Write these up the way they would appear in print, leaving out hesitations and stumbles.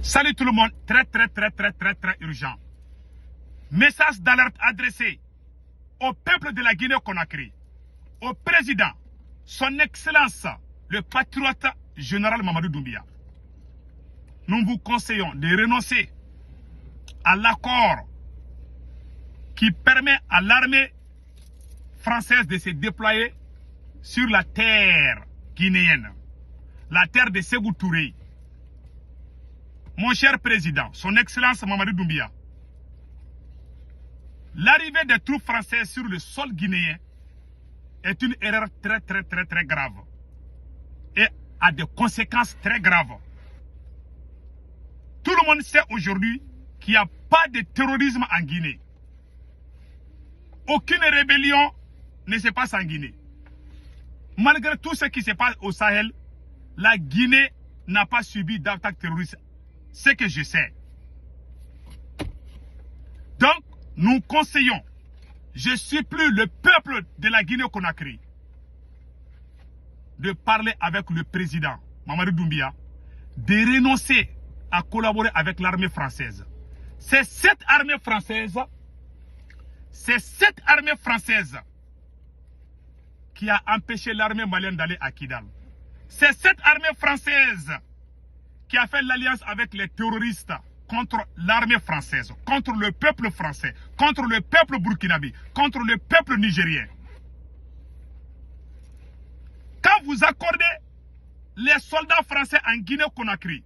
Salut tout le monde, très urgent. Message d'alerte adressé au peuple de la Guinée-Conakry, au président, son excellence, le patriote général Mamadou Doumbia. Nous vous conseillons de renoncer à l'accord qui permet à l'armée française de se déployer sur la terre guinéenne, la terre de Sékou Touré. Mon cher président, son excellence Mamadou Doumbia, l'arrivée des troupes françaises sur le sol guinéen est une erreur très grave et a des conséquences très graves. Tout le monde sait aujourd'hui qu'il n'y a pas de terrorisme en Guinée. Aucune rébellion ne se passe en Guinée. Malgré tout ce qui se passe au Sahel, la Guinée n'a pas subi d'attaque terroriste. Ce que je sais. Donc, nous conseillons, je suis plus le peuple de la Guinée-Conakry, de parler avec le président Mamadou Doumbia, de renoncer à collaborer avec l'armée française. C'est cette armée française qui a empêché l'armée malienne d'aller à Kidal. C'est cette armée française qui a fait l'alliance avec les terroristes contre l'armée française, contre le peuple français, contre le peuple burkinabé, contre le peuple nigérien. Quand vous accordez les soldats français en Guinée-Conakry,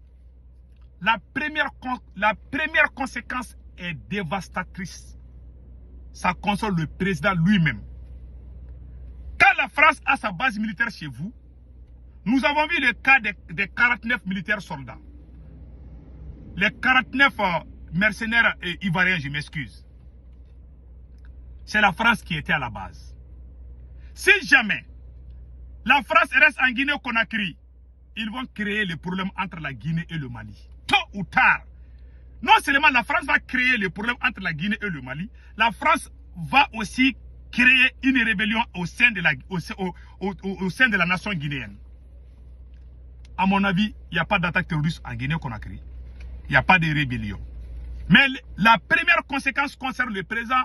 la première conséquence est dévastatrice. Ça console le président lui-même. Quand la France a sa base militaire chez vous, nous avons vu le cas des 49 militaires soldats. Les 49 mercenaires ivoiriens, je m'excuse. C'est la France qui était à la base. Si jamais la France reste en Guinée-Conakry, ils vont créer le problème entre la Guinée et le Mali. Tôt ou tard. Non seulement la France va créer le problème entre la Guinée et le Mali, la France va aussi créer une rébellion au sein de la nation guinéenne. À mon avis, il n'y a pas d'attaque terroriste en Guinée-Conakry. Il n'y a pas de rébellion. Mais la première conséquence concerne le président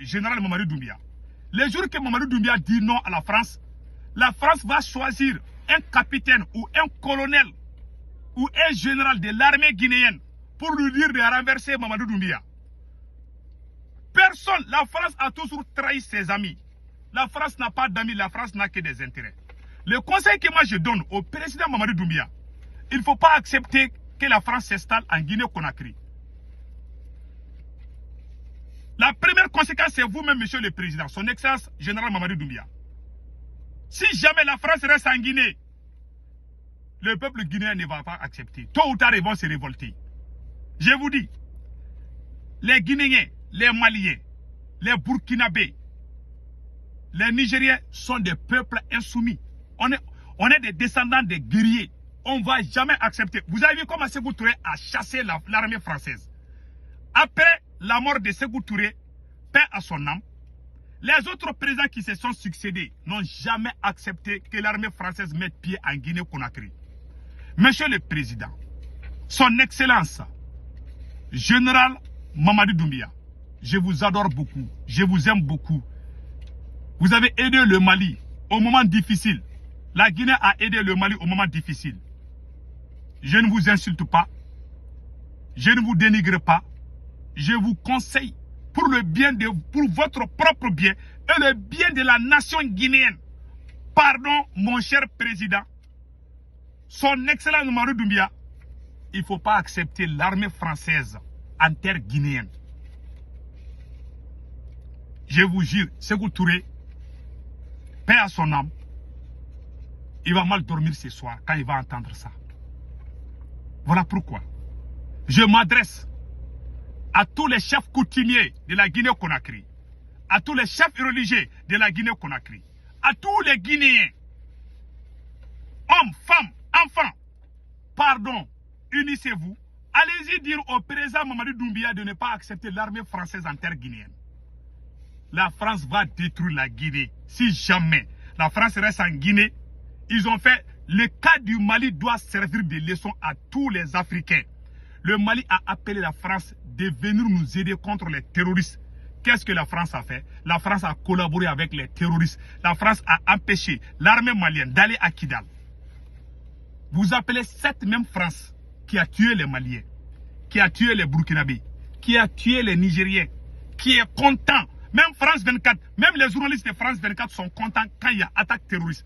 général Mamadou Doumbia. Le jour que Mamadou Doumbia dit non à la France va choisir un capitaine ou un colonel ou un général de l'armée guinéenne pour lui dire de renverser Mamadou Doumbia. Personne, la France a toujours trahi ses amis. La France n'a pas d'amis, la France n'a que des intérêts. Le conseil que moi je donne au président Mamadou Doumbia, il ne faut pas accepter que la France s'installe en Guinée-Conakry. La première conséquence, c'est vous-même, monsieur le président, son excellence général Mamadou Doumbia. Si jamais la France reste en Guinée, le peuple guinéen ne va pas accepter. Tôt ou tard, ils vont se révolter. Je vous dis, les Guinéens, les Maliens, les Burkinabés, les Nigériens sont des peuples insoumis. On est des descendants des guerriers. On ne va jamais accepter. Vous avez vu comment Sékou Touré a chassé l'armée française. Après la mort de Sékou Touré, paix à son âme, les autres présidents qui se sont succédés n'ont jamais accepté que l'armée française mette pied en Guinée-Conakry. Monsieur le Président, son Excellence, Général Mamadou Doumbia, je vous adore beaucoup, je vous aime beaucoup. Vous avez aidé le Mali au moment difficile. La Guinée a aidé le Mali au moment difficile. Je ne vous insulte pas. Je ne vous dénigre pas. Je vous conseille pour votre propre bien et le bien de la nation guinéenne. Pardon, mon cher président. Son excellence Mamadou Doumbia, il ne faut pas accepter l'armée française en terre guinéenne. Je vous jure, Sékou Touré, paix à son âme, il va mal dormir ce soir quand il va entendre ça. Voilà pourquoi je m'adresse à tous les chefs coutumiers de la Guinée-Conakry, à tous les chefs religieux de la Guinée-Conakry, à tous les Guinéens, hommes, femmes, enfants, pardon, unissez-vous, allez-y dire au président Mamadou Doumbia de ne pas accepter l'armée française en terre guinéenne. La France va détruire la Guinée. Si jamais la France reste en Guinée, ils ont fait Le cas du Mali doit servir de leçon à tous les Africains. Le Mali a appelé la France de venir nous aider contre les terroristes. Qu'est-ce que la France a fait? La France a collaboré avec les terroristes. La France a empêché l'armée malienne d'aller à Kidal. Vous appelez cette même France qui a tué les Maliens, qui a tué les Burkinabés, qui a tué les Nigériens, qui est content. Même France 24, même les journalistes de France 24 sont contents quand il y a attaque terroriste.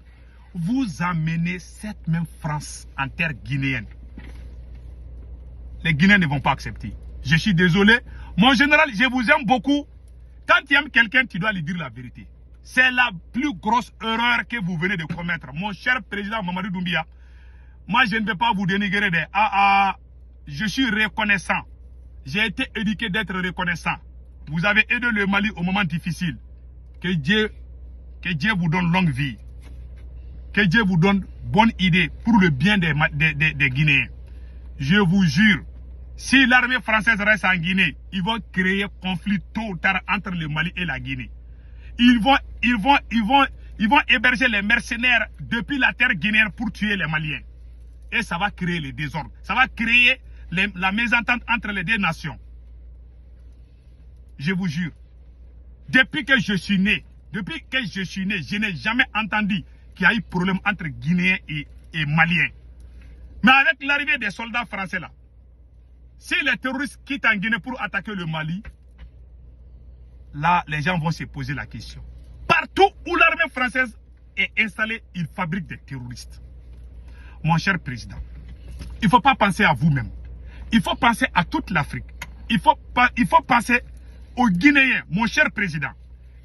Vous amenez cette même France en terre guinéenne. Les Guinéens ne vont pas accepter. Je suis désolé. Mon général, je vous aime beaucoup. Quand tu aimes quelqu'un, tu dois lui dire la vérité. C'est la plus grosse erreur que vous venez de commettre. Mon cher président Mamadou Doumbia, moi je ne vais pas vous dénigrer des je suis reconnaissant. J'ai été éduqué d'être reconnaissant. Vous avez aidé le Mali au moment difficile. Que Dieu vous donne longue vie. Que Dieu vous donne bonne idée pour le bien des Guinéens. Je vous jure, si l'armée française reste en Guinée, ils vont créer conflit tôt ou tard entre le Mali et la Guinée. Ils vont héberger les mercenaires depuis la terre guinéenne pour tuer les Maliens. Et ça va créer le désordre. Ça va créer la mésentente entre les deux nations. Je vous jure, depuis que je suis né, je n'ai jamais entendu qu'il y a eu problème entre Guinéens et Maliens. Mais avec l'arrivée des soldats français là, si les terroristes quittent en Guinée pour attaquer le Mali, là, les gens vont se poser la question. Partout où l'armée française est installée, ils fabriquent des terroristes. Mon cher président, il ne faut pas penser à vous-même. Il faut penser à toute l'Afrique. Il faut penser aux Guinéens, mon cher président.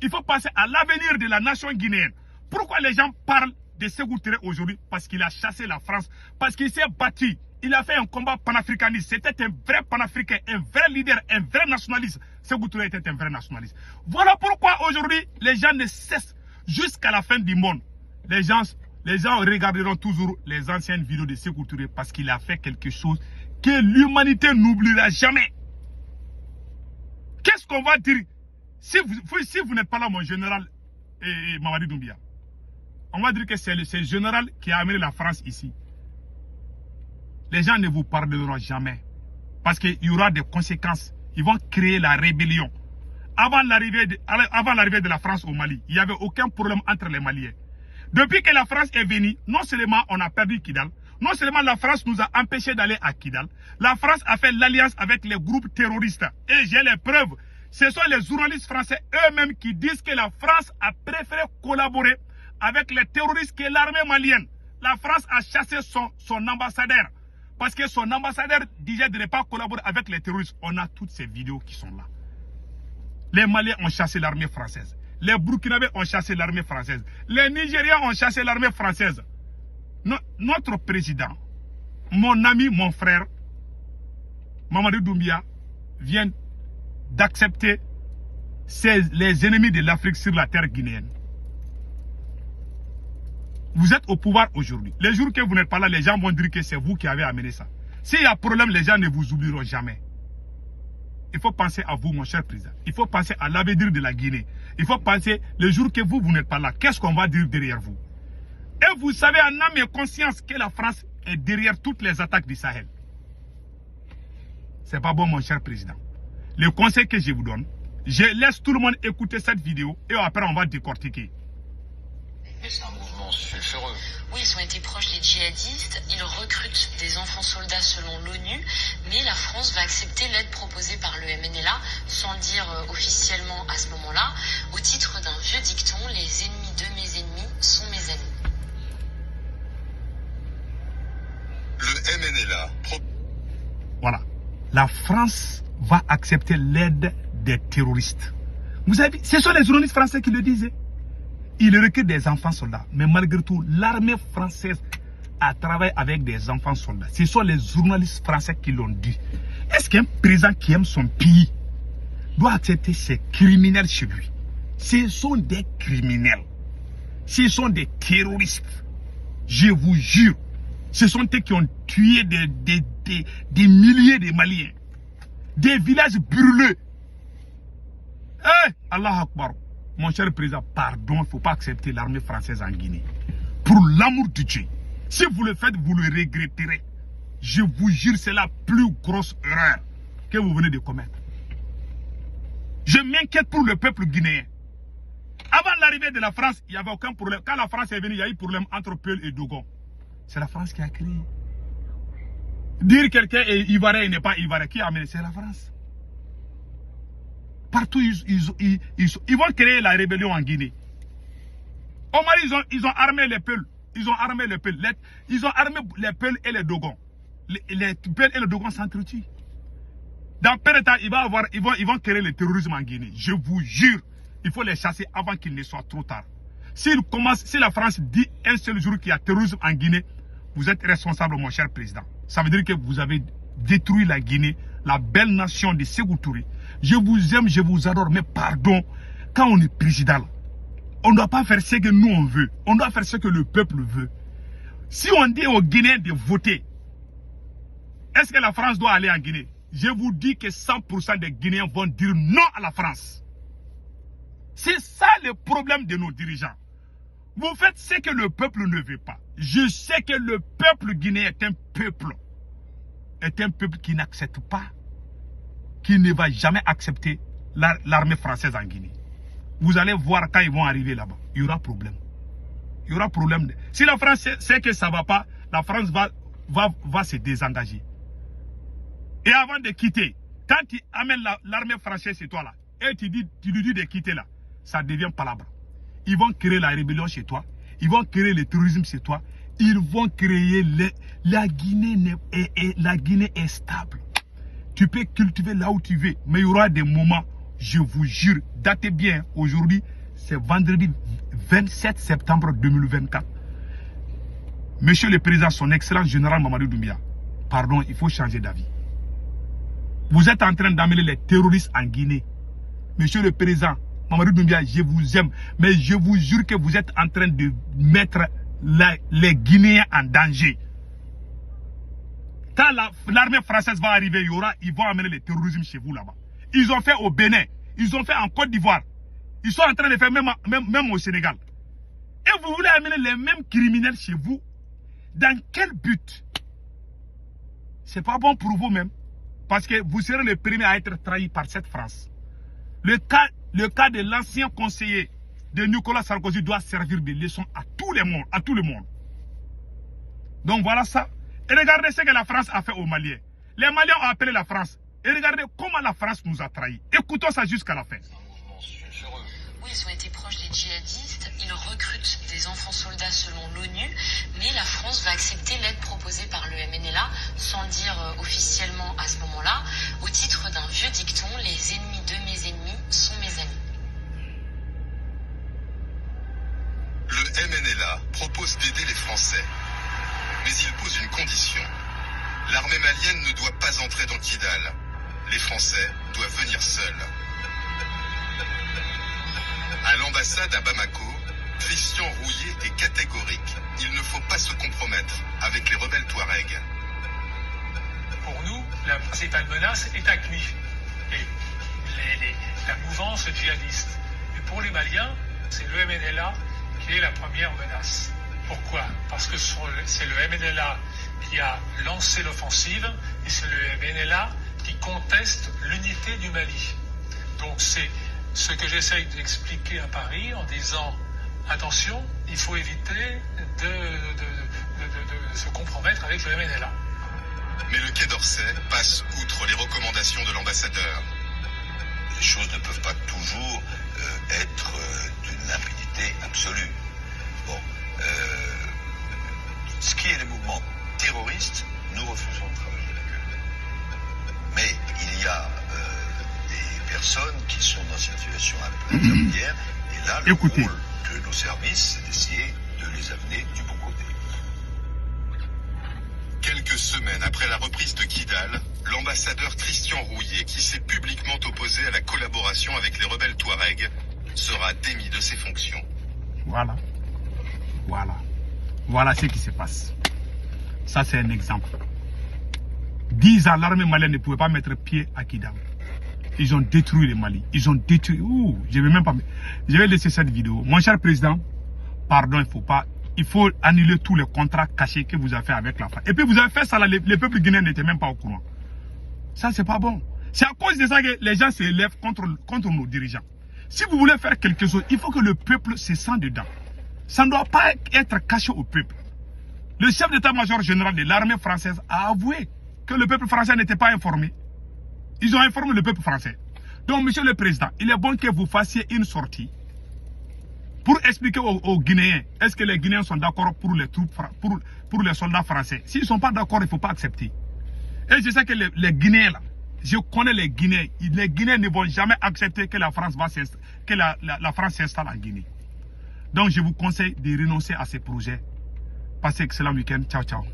Il faut penser à l'avenir de la nation guinéenne. Pourquoi les gens parlent de Sékou Touré aujourd'hui? Parce qu'il a chassé la France, parce qu'il s'est battu. Il a fait un combat panafricaniste. C'était un vrai panafricain, un vrai leader, un vrai nationaliste. Sékou Touré était un vrai nationaliste. Voilà pourquoi aujourd'hui, les gens ne cessent jusqu'à la fin du monde. Les gens regarderont toujours les anciennes vidéos de Sékou Touré parce qu'il a fait quelque chose que l'humanité n'oubliera jamais. Qu'est-ce qu'on va dire si vous n'êtes pas là, mon général Mamadou Doumbia? On va dire que c'est le général qui a amené la France ici. Les gens ne vous pardonneront jamais. Parce qu'il y aura des conséquences. Ils vont créer la rébellion. Avant l'arrivée de la France au Mali, il n'y avait aucun problème entre les Maliens. Depuis que la France est venue, non seulement on a perdu Kidal, non seulement la France nous a empêchés d'aller à Kidal, la France a fait l'alliance avec les groupes terroristes. Et j'ai les preuves. Ce sont les journalistes français eux-mêmes qui disent que la France a préféré collaborer avec les terroristes que l'armée malienne. La France a chassé son ambassadeur. Parce que son ambassadeur disait de ne pas collaborer avec les terroristes. On a toutes ces vidéos qui sont là. Les Maliens ont chassé l'armée française. Les Burkinabés ont chassé l'armée française. Les Nigériens ont chassé l'armée française. Notre président, mon ami, mon frère, Mamadou Doumbia, vient d'accepter les ennemis de l'Afrique sur la terre guinéenne. Vous êtes au pouvoir aujourd'hui. Les jours que vous n'êtes pas là, les gens vont dire que c'est vous qui avez amené ça. S'il y a problème, les gens ne vous oublieront jamais. Il faut penser à vous, mon cher président. Il faut penser à l'avenir de la Guinée. Il faut penser, le jour que vous n'êtes pas là, qu'est-ce qu'on va dire derrière vous? Et vous savez en âme et conscience que la France est derrière toutes les attaques du Sahel. C'est pas bon, mon cher président. Le conseil que je vous donne, je laisse tout le monde écouter cette vidéo et après on va décortiquer. C'est un mouvement sulfureux. Oui, ils ont été proches des djihadistes, ils recrutent des enfants soldats selon l'ONU, mais la France va accepter l'aide proposée par le MNLA, sans le dire officiellement à ce moment-là, au titre d'un vieux dicton, les ennemis de mes ennemis sont mes ennemis. Le MNLA. Voilà. La France va accepter l'aide des terroristes. Vous avez vu, ce sont les journalistes français qui le disaient. Ils recrutent des enfants soldats. Mais malgré tout, l'armée française a travaillé avec des enfants soldats. Ce sont les journalistes français qui l'ont dit. Est-ce qu'un président qui aime son pays doit accepter ces criminels chez lui? Ce sont des criminels. Ce sont des terroristes. Je vous jure. Ce sont eux qui ont tué des milliers de Maliens. Des villages brûlés. Eh, Allah Akbar. Mon cher président, pardon, il ne faut pas accepter l'armée française en Guinée. Pour l'amour de Dieu, Si vous le faites, vous le regretterez. Je vous jure, c'est la plus grosse erreur que vous venez de commettre. Je m'inquiète pour le peuple guinéen. Avant l'arrivée de la France, il n'y avait aucun problème. Quand la France est venue, il y a eu problème entre Peul et Dogon. C'est la France qui a créé. Dire quelqu'un est ivoirien, il n'est pas ivoirien. Qui a amené? C'est la France. Partout, ils vont créer la rébellion en Guinée. Au Mali, ils ont armé les Peuls. Ils ont armé les Peuls. Ils ont armé les Peuls et les Dogons. Les Peuls et les Dogons s'entretuent. Dans peu de temps, ils vont créer le terrorisme en Guinée. Je vous jure, il faut les chasser avant qu'il ne soit trop tard. Si la France dit un seul jour qu'il y a terrorisme en Guinée, vous êtes responsable, mon cher président. Ça veut dire que vous avez détruit la Guinée, la belle nation de Sékou Touré. Je vous aime, je vous adore, mais pardon, quand on est président, on ne doit pas faire ce que nous on veut. On doit faire ce que le peuple veut. Si on dit aux Guinéens de voter, est-ce que la France doit aller en Guinée? Je vous dis que 100% des Guinéens vont dire non à la France. C'est ça le problème de nos dirigeants. Vous faites ce que le peuple ne veut pas. Je sais que le peuple guinéen est un peuple qui n'accepte pas, qui ne va jamais accepter l'armée française en Guinée. Vous allez voir quand ils vont arriver là-bas, il y aura problème. Il y aura problème. Si la France sait que ça ne va pas, la France va se désengager. Et avant de quitter, quand tu amènes l'armée française chez toi là, et tu lui dis de quitter là, ça devient palabre. Ils vont créer la rébellion chez toi, ils vont créer le terrorisme chez toi, ils vont créer la Guinée est stable. Tu peux cultiver là où tu veux, mais il y aura des moments, je vous jure, datez bien, aujourd'hui, c'est vendredi 27 septembre 2024. Monsieur le Président, son excellence général Mamadou Doumbia, pardon, il faut changer d'avis. Vous êtes en train d'amener les terroristes en Guinée. Monsieur le Président, Mamadou Doumbia, je vous aime, mais je vous jure que vous êtes en train de mettre les Guinéens en danger. Quand l'armée française va arriver, ils vont amener le terrorisme chez vous là-bas. Ils ont fait au Bénin, ils ont fait en Côte d'Ivoire. Ils sont en train de faire même au Sénégal. Et vous voulez amener les mêmes criminels chez vous? Dans quel but? C'est pas bon pour vous-même. Parce que vous serez le premier à être trahi par cette France. Le cas de l'ancien conseiller de Nicolas Sarkozy doit servir de leçon à tout le monde. Donc voilà ça. Et regardez ce que la France a fait aux Maliens. Les Maliens ont appelé la France. Et regardez comment la France nous a trahis. Écoutons ça jusqu'à la fin. Oui, ils ont été proches des djihadistes. Ils recrutent des enfants soldats selon l'ONU. Mais la France va accepter l'aide proposée par le MNLA sans le dire officiellement à ce moment-là. Au titre d'un vieux dicton, les ennemis de mes ennemis sont mes amis. Le MNLA propose d'aider les Français. Mais il pose une condition. L'armée malienne ne doit pas entrer dans Kidal. Les Français doivent venir seuls. À l'ambassade à Bamako, Christian Rouillet est catégorique. Il ne faut pas se compromettre avec les rebelles Touaregs. Pour nous, la principale menace est AQMI et la mouvance djihadiste. Et pour les Maliens, c'est le MNLA qui est la première menace. Pourquoi? Parce que c'est le MNLA qui a lancé l'offensive et c'est le MNLA qui conteste l'unité du Mali. Donc c'est ce que j'essaye d'expliquer à Paris en disant attention, il faut éviter de se compromettre avec le MNLA. Mais le Quai d'Orsay passe outre les recommandations de l'ambassadeur. Les choses ne peuvent pas toujours être d'une impunité absolue. Bon, ce qui est les mouvements terroristes, nous refusons de travailler avec eux. Mais il y a des personnes qui sont dans une situation un peu intermédiaire, et là, le rôle de nos services, c'est d'essayer de les amener du bon côté. Quelques semaines après la reprise de Kidal, l'ambassadeur Christian Rouillet, qui s'est publiquement opposé à la collaboration avec les rebelles Touaregs, sera démis de ses fonctions. Voilà. Voilà ce qui se passe. Ça, c'est un exemple. 10 ans, l'armée malienne ne pouvait pas mettre pied à Kidal. Ils ont détruit le Mali. Ils ont détruit... je vais laisser cette vidéo. Mon cher président, pardon, il ne faut pas il faut annuler tous les contrats cachés que vous avez fait avec la France. Et puis vous avez fait ça, là, les peuples guinéens n'étaient même pas au courant. Ça, c'est pas bon. C'est à cause de ça que les gens se lèvent contre nos dirigeants. Si vous voulez faire quelque chose, il faut que le peuple se sente dedans. Ça ne doit pas être caché au peuple. Le chef d'état-major général de l'armée française a avoué que le peuple français n'était pas informé. Ils ont informé le peuple français. Donc, monsieur le président, il est bon que vous fassiez une sortie pour expliquer aux Guinéens, est-ce que les Guinéens sont d'accord pour les troupes, pour les soldats français. S'ils ne sont pas d'accord, il ne faut pas accepter. Et je sais que les Guinéens, là, je connais les Guinéens. Les Guinéens ne vont jamais accepter que la France s'installe en Guinée. Donc, je vous conseille de renoncer à ces projets. Passez un excellent week-end. Ciao, ciao.